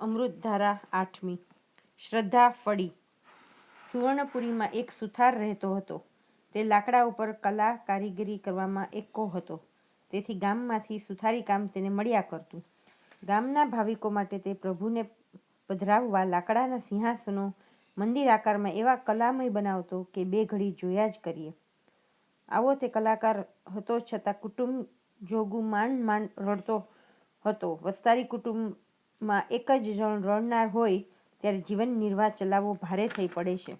અમૃતધારા 8મી. શ્રદ્ધા ફળી. સુવર્ણપુરીમાં એક સુથાર રહેતો હતો. તે લાકડા ઉપર કલા કારીગરી કરવામાં એક્કો હતો. તેથી ગામમાંથી સુથારી કામ તેને મળ્યા કરતું. ગામના ભાવિકો માટે તે પ્રભુને પધરાવવા લાકડાના સિંહાસનો મંદિર આકારમાં એવા કલામય બનાવતો કે બે ઘડી જોયા જ કરીએ. આવો તે કલાકાર હતો, છતાં કુટુંબ જોગું માંડ માંડ રડતો હતો. વસ્તારી કુટુંબમાં એક જ જણ રડનાર હોય ત્યારે જીવન નિર્વાહ ચલાવવો ભારે થઈ પડે છે.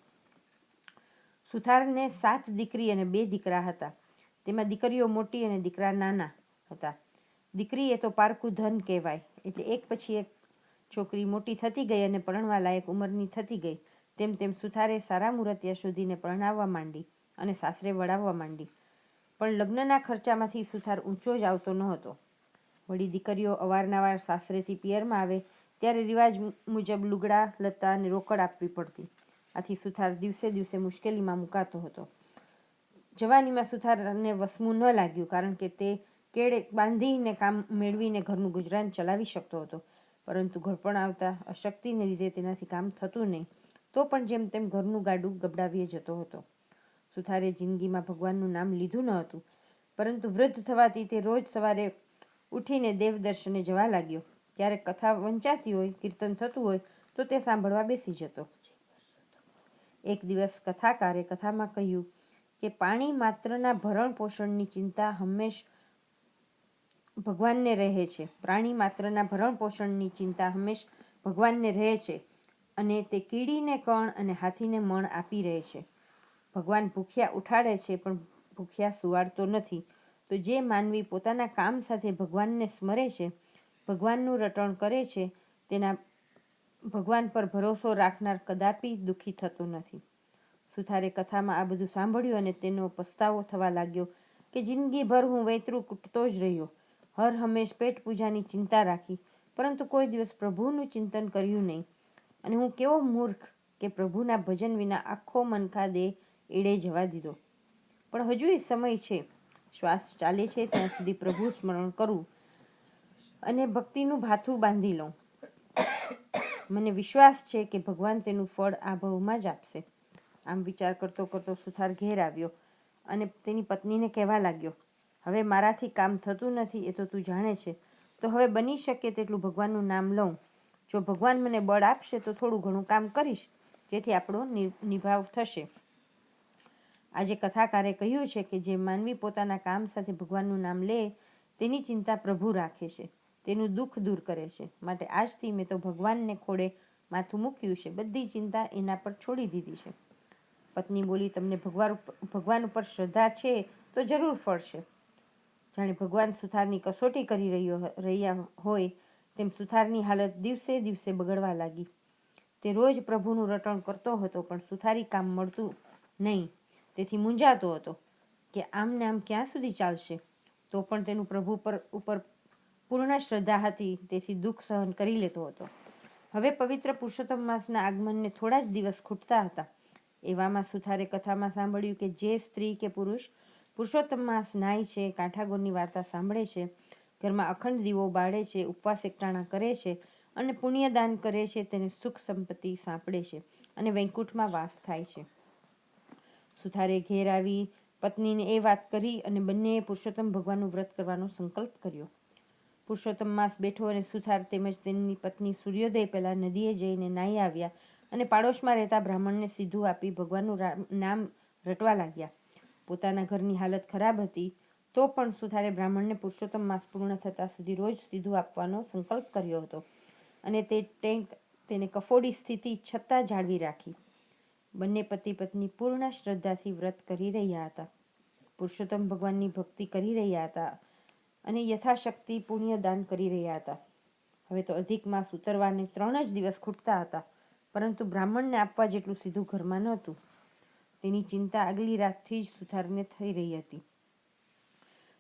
સુથારને 7 દીકરી અને 2 દીકરા હતા. તેમાં દીકરીઓ મોટી અને દીકરા નાના હતા. દીકરી એ તો પારકું ધન કહેવાય. એટલે એક પછી એક છોકરી મોટી થતી ગઈ અને પરણવા લાયક ઉંમરની થતી ગઈ. તેમ તેમ સુથારે સારા મુહૂર્તિયા શોધીને પરણાવવા માંડી અને સાસરે વળાવવા માંડી. પણ લગ્નના ખર્ચામાંથી સુથાર ઊંચો જ આવતો ન હતો. વળી દીકરીઓ અવારનવાર સાસરેથી પિયરમાં આવે ત્યારે રિવાજ મુજબ લુગડા લત્તા અને રોકડ આપવી પડતી. આથી સુથાર દિવસે દિવસે મુશ્કેલીમાં મુકાતો હતો. જવાનીમાં સુથારને વસમું ન લાગ્યું, કારણ કે તે કેળે બાંધીને કામ મેળવીને ઘરનું ગુજરાન ચલાવી શકતો હતો. પરંતુ ઘડપણ આવતા અશક્તિને લીધે તેનાથી કામ થતું નહીં. તો પણ જેમ તેમ ઘરનું ગાડું ગબડાવીએ જતો હતો. સુથારે જિંદગીમાં ભગવાનનું નામ લીધું ન હતું, પરંતુ વૃદ્ધ થવાથી તે રોજ સવારે ઉઠીને દેવ દર્શને જવા લાગ્યો. ક્યારેક કથા વંચાતી હોય, કીર્તન થતું હોય તો તે સાંભળવા બેસી જતો. એક દિવસ કથાકારે કથામાં કહ્યું કે પાણી માત્રના ભરણ પોષણની ચિંતા હંમેશ ભગવાનને રહે છે. પ્રાણી માત્રના ભરણ પોષણની ચિંતા હંમેશ ભગવાનને રહે છે અને તે કીડીને કણ અને હાથીને મણ આપી રહે છે. ભગવાન ભૂખ્યા ઉઠાડે છે પણ ભૂખ્યા સુવાડતો નથી. તો જે માનવી પોતાના કામ સાથે ભગવાનને સ્મરે છે, ભગવાનનું રટણ કરે છે, તેના ભગવાન પર ભરોસો રાખનાર કદાપી દુઃખી થતો નથી. સુથારે કથામાં આ બધું સાંભળ્યું અને તેનો પસ્તાવો થવા લાગ્યો કે જિંદગીભર હું વૈતરું કૂટતો જ રહ્યો. હર હંમેશ પેટ પૂજાની ચિંતા રાખી, પરંતુ કોઈ દિવસ પ્રભુનું ચિંતન કર્યું નહીં. અને હું કેવો મૂર્ખ કે પ્રભુના ભજન વિના આખો મનખા દેહ એળે જવા દીધો. પણ હજુય સમય છે. શ્વાસ ચાલે છે ત્યાં સુધી પ્રભુ સ્મરણ કરું અને ભક્તિનું ભાથું બાંધી લઉં. મને વિશ્વાસ છે કે ભગવાન તેનું ફળ આ ભવમાં જ આપશે. આમ વિચાર કરતો કરતો સુથાર ઘેર આવ્યો અને તેની પત્નીને કહેવા લાગ્યો, હવે મારાથી કામ થતું નથી એ તો તું જાણે છે. તો હવે બની શકે તેટલું ભગવાનનું નામ લઉં. જો ભગવાન મને બળ આપશે તો થોડું ઘણું કામ કરીશ, જેથી આપણો નિભાવ થશે. આજે કથાકારે કહ્યું છે કે જે માનવી પોતાના કામ સાથે ભગવાનનું નામ લે તેની ચિંતા પ્રભુ રાખે છે, તેનું દુઃખ દૂર કરે છે. માટે આજથી મેં તો ભગવાનને ખોળે માથું મૂક્યું છે. બધી ચિંતા એના પર છોડી દીધી છે. પત્ની બોલી, તમને ભગવાન ઉપર શ્રદ્ધા છે તો જરૂર ફળશે. જાણે ભગવાન સુથારની કસોટી કરી રહ્યા હોય તેમ સુથારની હાલત દિવસે દિવસે બગડવા લાગી. તે રોજ પ્રભુનું રટણ કરતો હતો, પણ સુથારી કામ મળતું નહીં. તેથી મૂંઝાતો હતો કે આમ ને આમ ક્યાં સુધી ચાલશે. તો પણ તેનું પ્રભુ ઉપર પૂર્ણ શ્રદ્ધા હતી, તેથી દુઃખ સહન કરી લેતો હતો. હવે પવિત્ર પુરુષોત્તમ માસના આગમનને થોડા જ દિવસ ખૂટતા હતા. એવામાં સુથારે કથામાં સાંભળ્યું કે જે સ્ત્રી કે પુરુષ પુરુષોત્તમ માસ નાય છે, કાંઠાગોરની વાર્તા સાંભળે છે, ઘરમાં અખંડ દીવો બાળે છે, ઉપવાસ એકટાણા કરે છે અને પુણ્યદાન કરે છે, તેને સુખ સંપત્તિ સાંપડે છે અને વૈકુંઠમાં વાસ થાય છે. સુથારે ઘેર આવી પત્નીને એ વાત કરી અને બંનેએ પુરુષોત્તમ ભગવાનનું વ્રત કરવાનો સંકલ્પ કર્યો. પુરુષોત્તમ માસ બેઠો અને સુથાર તેમજ તેની પત્ની સૂર્યોદય પહેલા નદીએ જઈને નાહી આવ્યા અને પાડોશમાં રહેતા બ્રાહ્મણને સીધું આપી ભગવાનનું નામ રટવા લાગ્યા. પોતાના ઘરની હાલત ખરાબ હતી તો પણ સુથારે બ્રાહ્મણને પુરુષોત્તમ માસ પૂર્ણ થતા સુધી રોજ સીધું આપવાનો સંકલ્પ કર્યો હતો અને તેને કફોડી સ્થિતિ છતાં જાળવી રાખી. બંને પતિ પત્ની પૂર્ણ શ્રદ્ધાથી વ્રત કરી રહ્યા હતા, પુરુષોત્તમ ભગવાનની ભક્તિ કરી રહ્યા હતા અને યથાશક્તિ પુણ્યદાન કરી રહ્યા હતા. હવે તો અધિક માસ ઉતરવાને 3 જ દિવસ ખૂટતા હતા, પરંતુ બ્રાહ્મણને આપવા જેટલું સીધું ઘરમાં નહોતું. તેની ચિંતા આગલી રાતથી જ સુથારને થઈ રહી હતી.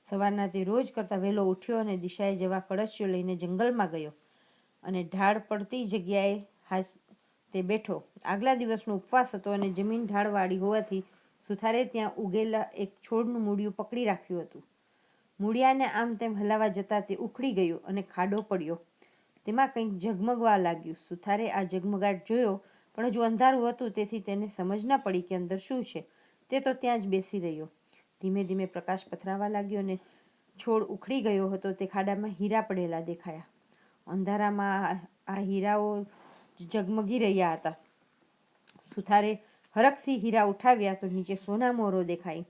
સવારના તે રોજ કરતાં વહેલો ઉઠ્યો અને દિશાએ જવા કળશીઓ લઈને જંગલમાં ગયો અને ઢાળ પડતી જગ્યાએ તે બેઠો. આગલા દિવસનો ઉપવાસ હતો અને જમીન ઢાળવાળી હોવાથી સુથારે ત્યાં ઉગેલા એક છોડનું મૂળિયું પકડી રાખ્યું હતું. મૂળિયાને આમ તેમ હલાવા જતાં તે ઉખડી ગયું અને ખાડો પડ્યો. તેમાં કંઈક ઝગમગવા લાગ્યું. સુથારે આ ઝગમગાટ જોયો, પણ હજુ અંધારું હતું, તેથી તેને સમજ ન પડી કે અંદર શું છે. તે તો ત્યાં જ બેસી રહ્યો. ધીમે ધીમે પ્રકાશ પથરાવા લાગ્યો અને છોડ ઉખડી ગયો હતો. તે ખાડામાં હીરા પડેલા દેખાયા. અંધારામાં આ હીરાઓ ઝગમગી રહ્યા હતા. સુથારે હરખથી હીરા ઉઠાવ્યા તો નીચે સોના મોહરો દેખાઈ.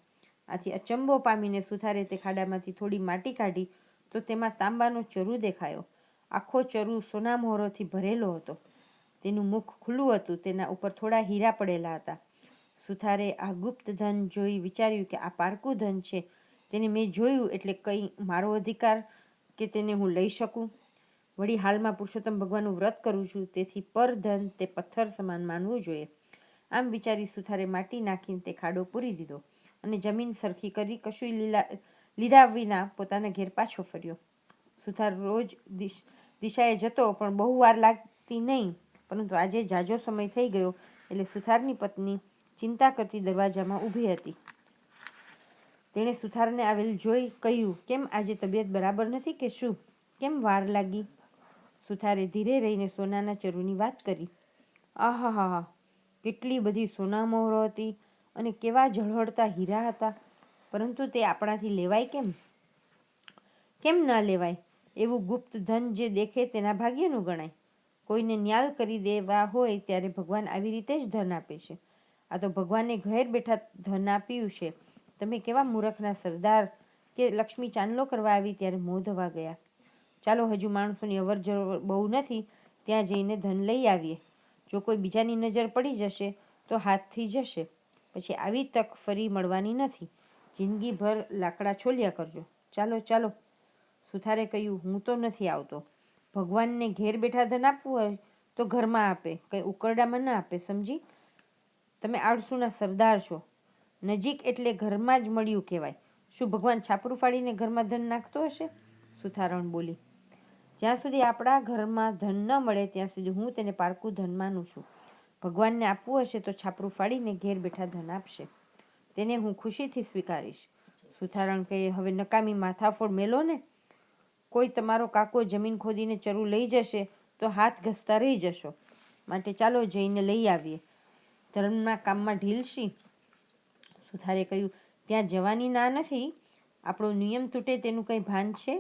આથી અચંબો પામીને સુથારે તે ખાડામાંથી થોડી માટી કાઢી તો તેમાં તાંબાનો ચરુ દેખાયો. આખો ચરુ સોના મોહરોથી ભરેલો હતો. તેનું મુખ ખુલ્લું હતું. તેના ઉપર થોડા હીરા પડેલા હતા. સુથારે આ ગુપ્ત ધન જોઈ વિચાર્યું કે આ પારકું ધન છે. તેને મેં જોયું એટલે કંઈ મારો અધિકાર કે તેને હું લઈ શકું? વળી હાલમાં પુરુષોત્તમ ભગવાનનું વ્રત કરું છું, તેથી પર ધન તે પથ્થર સમાન માનવું જોઈએ. આમ વિચારી સુથારે માટી નાખીને તે ખાડો પૂરી દીધો અને જમીન સરખી કરી કશું લીધા વિના પોતાના ઘેર પાછો ફર્યો. સુથાર રોજ દિશાએ જતો, પણ બહુ વાર લાગતી નહીં. પરંતુ આજે ઝાઝો સમય થઈ ગયો એટલે સુથારની પત્ની ચિંતા કરતી દરવાજામાં ઊભી હતી. તેણે સુથારને આવેલ જોઈ કહ્યું, કેમ આજે તબિયત બરાબર નથી કે શું? કેમ વાર લાગી? સુથારે ધીરે રહીને સોનાના ચરુની વાત કરી. આહાહા, કેટલી બધી સોના મોહરો હતી અને કેવા ઝળહળતા હીરા હતા. પરંતુ તે આપણાથી લેવાય કેમ? કેમ ન લેવાય? એવું ગુપ્ત ધન જે દેખે તેના ભાગ્યનું ગણાય. કોઈને ન્યાલ કરી દેવા હોય ત્યારે ભગવાન આવી રીતે જ ધન આપે છે. આ તો ભગવાને ઘેર બેઠા ધન આપ્યું છે. તમે કેવા મૂરખના સરદાર કે લક્ષ્મી ચાંદલો કરવા આવી ત્યારે મોં ધોવા ગયા. ચાલો, હજુ માણસોની અવર જવર બહુ નથી, ત્યાં જઈને ધન લઈ આવીએ. જો કોઈ બીજાની નજર પડી જશે તો હાથથી જશે. પછી આવી તક ફરી મળવાની નથી. જિંદગીભર લાકડા છોલ્યા કરજો. ચાલો ચાલો. સુથારે કહ્યું, હું તો નથી આવતો. ભગવાનને ઘેર બેઠા ધન આપવું હોય તો ઘરમાં આપે, કંઈ ઉકરડામાં ન આપે, સમજી? તમે આળસુના સરદાર છો. નજીક એટલે ઘરમાં જ મળ્યું કહેવાય. શું ભગવાન છાપરું ફાડીને ઘરમાં ધન નાખતો હશે? સુથારણ બોલી. જ્યાં સુધી આપણા ઘરમાં ધન ન મળે ત્યાં સુધી હું તેને પારકું ધન માનું છું. ભગવાનને આપવું હશે તો છાપરું ફાડીને ઘેર બેઠા ધન આપશે. તેને હું ખુશીથી સ્વીકારીશ. સુથારણ કહે, હવે નકામી માથાફોડ મેલો ને. કોઈ તમારો કાકો જમીન ખોદીને ચરુ લઈ જશે તો હાથ ઘસતા રહી જશો. માટે ચાલો જઈને લઈ આવીએ. ધર્મના કામમાં ઢીલ શી? સુથારે કહ્યું, ત્યાં જવાની ના નથી. આપણો નિયમ તૂટે તેનું કંઈ ભાન છે?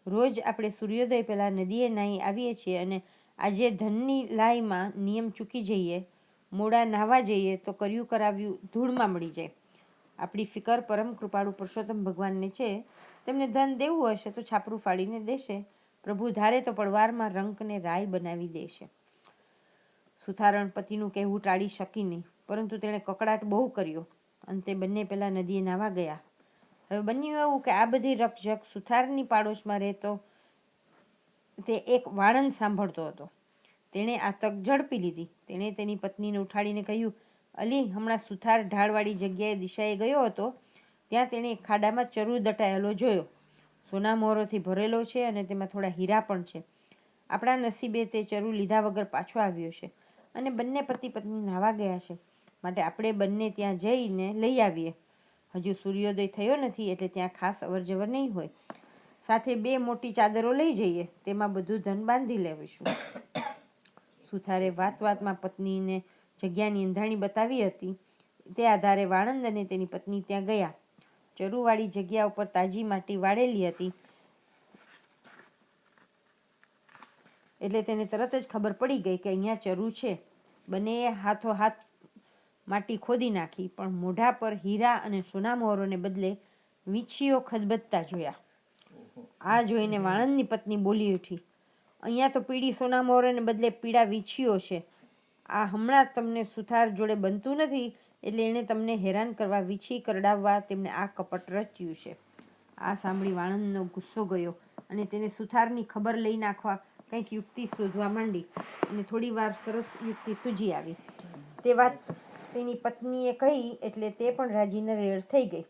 રોજ આપણે સૂર્યોદય પહેલાં નદીએ નાહી આવીએ છીએ અને આજે ધનની લાઈમાં નિયમ ચૂકી જઈએ, મોડા નાહવા જઈએ તો કર્યું કરાવ્યું ધૂળમાં મળી જાય. આપણી ફિકર પરમ કૃપાળુ પુરુષોત્તમ ભગવાનને છે. તેમને ધન દેવું હશે તો છાપરું ફાડીને દેશે. પ્રભુ ધારે તો પડવારમાં રંકને રાય બનાવી દેશે. સુથારણ પતિનું કહેવું ટાળી શકી નહીં, પરંતુ તેણે કકડાટ બહુ કર્યો. અંતે બંને પેલા નદીએ નાહવા ગયા. હવે બન્યું એવું કે આ બધી રકઝક સુથારની પાડોશમાં રહેતો તે એક વાળંદ સાંભળતો હતો. તેણે આ તક ઝડપી લીધી. તેણે તેની પત્નીને ઉઠાડીને કહ્યું, અલી, હમણાં સુથાર ઢાળવાળી જગ્યાએ દિશાએ ગયો હતો. ત્યાં તેણે એક ખાડામાં ચરુ દટાયેલો જોયો. સોના મોહરોથી ભરેલો છે અને તેમાં થોડા હીરા પણ છે. આપણા નસીબે તે ચરુ લીધા વગર પાછો આવ્યો છે અને બંને પતિ પત્ની નાહવા ગયા છે. માટે આપણે બંને ત્યાં જઈને લઈ આવીએ. હજુ સૂર્યોદય થયો નથી એટલે ત્યાં ખાસ અવરજવર નહીં હોય. સાથે 2 મોટી ચાદરો લઈ જઈએ, તેમાં બધું ધન બાંધી લેવીશું. સુથારે વાત વાતમાં પત્નીને જગ્યાની એંધાણી બતાવી હતી. તે આધારે વાળંદ અને તેની પત્ની ત્યાં ગયા. ચરુવાળી જગ્યા ઉપર તાજી માટી વાળેલી હતી એટલે તેને તરત જ ખબર પડી ગઈ કે અહીંયા ચરુ છે. બંનેએ હાથો હાથ માટી ખોદી નાખી, પણ મોઢા પર હીરા અને સોના મોહરોને બદલે વીંછીઓ ખદબદતા જોયા. આ જોઈને વાણંદની પત્ની બોલી ઉઠી, અહીંયા તો પીળી સોના મોહરોને બદલે પીળા વીંછીઓ છે. આ હમણાં તમને સુથાર જોડે બનતું નથી એટલે એણે તમને હેરાન કરવા વીંછી કરડાવવા તેમણે આ કપટ રચ્યું છે. આ સાંભળી વાણંદનો ગુસ્સો ગયો અને તેને સુથારની ખબર લઈ નાખવા કંઈક યુક્તિ શોધવા માંડી અને થોડી વાર સરસ યુક્તિ સૂજી આવી. તે વાત તેની પત્નીએ કહી એટલે તે પણ રાજીને રેડ થઈ ગઈ.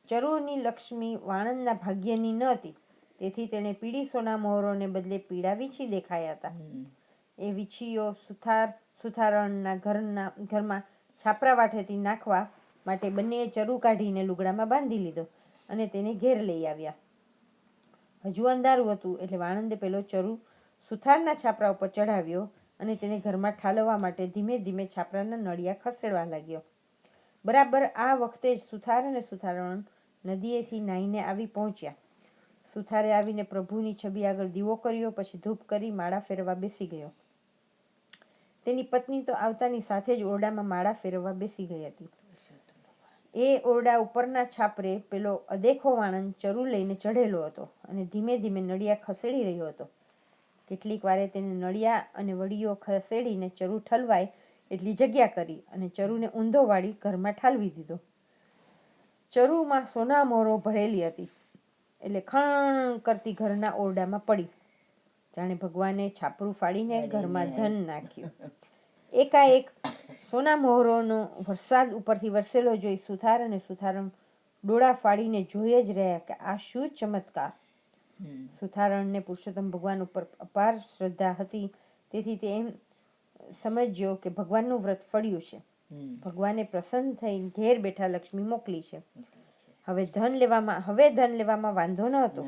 ચરુની લક્ષ્મી વાણંદના ભાગ્યની ન હતી, તેથી તેણે પીળી સોના મોહરોને બદલે પીળા વીંછી દેખાયા હતા. એ વીંછીઓ સુથારણના ઘરમાં છાપરા વાટેથી નાખવા માટે બંનેએ ચરુ કાઢીને લુગડામાં બાંધી લીધો અને તેને ઘેર લઈ આવ્યા. હજુ અંધારું હતું એટલે વાણંદે પેલો ચરુ સુથારના છાપરા ઉપર ચઢાવ્યો અને તેને ઘરમાં ઠાલવવા માટે ધીમે ધીમે છાપરાના નળિયા ખસેડવા લાગ્યો. બરાબર આ વખતે જ સુથાર અને સુથારણ નદીએથી નાહીને આવી પહોંચ્યા. સુથારે આવીને પ્રભુની છબી આગળ દીવો કર્યો, પછી ધૂપ કરી માળા ફેરવવા બેસી ગયો. તેની પત્ની તો આવતાની સાથે જ ઓરડામાં માળા ફેરવવા બેસી ગઈ હતી. એ ઓરડા ઉપરના છાપરે પેલો અદેખો વાણંદ ચરુ લઈને ચઢેલો હતો અને ધીમે ધીમે નળિયા ખસેડી રહ્યો હતો. કેટલીક વારે તેને નળિયા અને વડીઓ ખસેડીને ચરુ ઠલવાય એટલી જગ્યા કરી અને ચરુને ઊંધો વાળી ઘરમાં ઠાલવી દીધો. ચરુમાં સોના મોહરો ભરેલી હતી એટલે ખણ કરતી ઘરના ઓરડામાં પડી, જાણે ભગવાને છાપરું ફાડીને ઘરમાં ધન નાખ્યું. એકાએક સોના મોહરોનો વરસાદ ઉપરથી વરસેલો જોઈ સુથાર અને સુથારણ ડોળા ફાડીને જોઈ જ રહ્યા કે આ શું ચમત્કાર. સુથારણને પુરુષોત્તમ ભગવાન ઉપર અપાર શ્રદ્ધા હતી, તેથી તે એમ સમજ્યો કે ભગવાનનું વ્રત ફળ્યું છે. ભગવાને પ્રસન્ન થઈ ઘેર બેઠા લક્ષ્મી મોકલી છે. હવે ધન લેવામાં વાંધો ન હતો,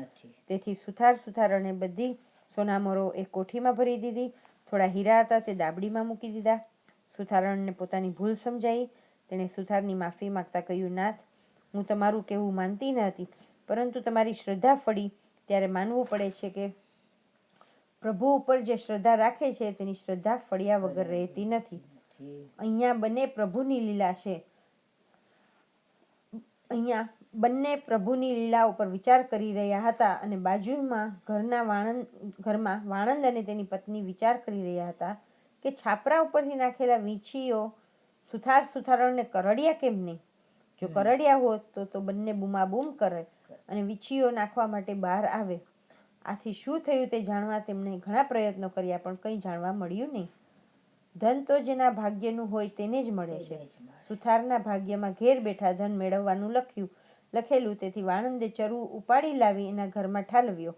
તેથી સુથારણે બધી સોનામોરો એક કોઠીમાં ભરી દીધી. થોડા હીરા હતા તે દાબડીમાં મૂકી દીધા. સુથારણને પોતાની ભૂલ સમજાઈ. તેણે સુથારની માફી માંગતા કહ્યું, નાથ, હું તમારું કહેવું માનતી ન હતી, પરંતુ તમારી શ્રદ્ધા ફળી ત્યારે માનવું પડે છે કે પ્રભુ ઉપર જે શ્રદ્ધા રાખે છે તેની શ્રદ્ધા ફળ્યા વગર રહેતી નથી. અહીંયા બંને પ્રભુની લીલા ઉપર વિચાર કરી રહ્યા હતા અને બાજુમાં ઘરમાં વાણંદ અને તેની પત્ની વિચાર કરી રહ્યા હતા કે છાપરા ઉપરથી નાખેલા વીંછીઓ સુથારણને કરડ્યા કેમ નહીં? જો કરડ્યા હોત તો બંને બૂમાબૂમ કરે અને વીંછીઓ નાખવા માટે બહાર આવે. આથી શું થયું તે જાણવા તેમણે ઘણા પ્રયત્નો કર્યા, પણ કંઈ જાણવા મળ્યું નહીં. ધન તો જેના ભાગ્યનું હોય તેને જ મળે છે. સુથારના ભાગ્યમાં ઘેર બેઠા ધન મેળવવાનું લખેલું, તેથી વાણંદે ચરુ ઉપાડી લાવી એના ઘરમાં ઠાલવ્યો.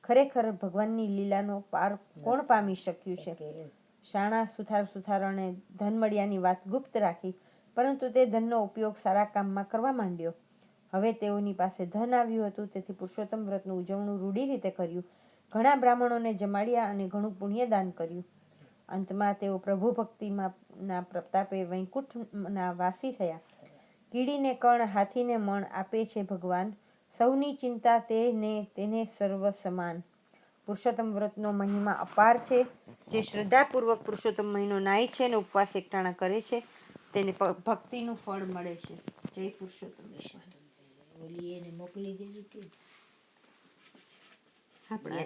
ખરેખર ભગવાનની લીલાનો પાર કોણ પામી શક્યું છે? શાણા સુથારણે ધન મળ્યાની વાત ગુપ્ત રાખી, પરંતુ તે ધનનો ઉપયોગ સારા કામમાં કરવા માંડ્યો. હવે તેઓની પાસે ધન આવ્યું હતું, તેથી પુરુષોત્તમ વ્રતનું ઉજવણું રૂઢી રીતે કર્યું. ઘણા બ્રાહ્મણોને જમાડ્યા અને ઘણું પુણ્યદાન કર્યું. અંતમાં તેઓ પ્રભુ ભક્તિના પ્રતાપે વૈકુંઠના વાસી થયા. કીડીને કણ, હાથીને મણ આપે છે ભગવાન, સૌની ચિંતા તેને સર્વ સમાન. પુરુષોત્તમ વ્રતનો મહિમા અપાર છે. જે શ્રદ્ધાપૂર્વક પુરુષોત્તમ મહિનો નાય છે અને ઉપવાસ એકટાણા કરે છે તેને ભક્તિનું ફળ મળે છે. જય પુરુષોત્તમ. મોકલી દેજો કે આપણા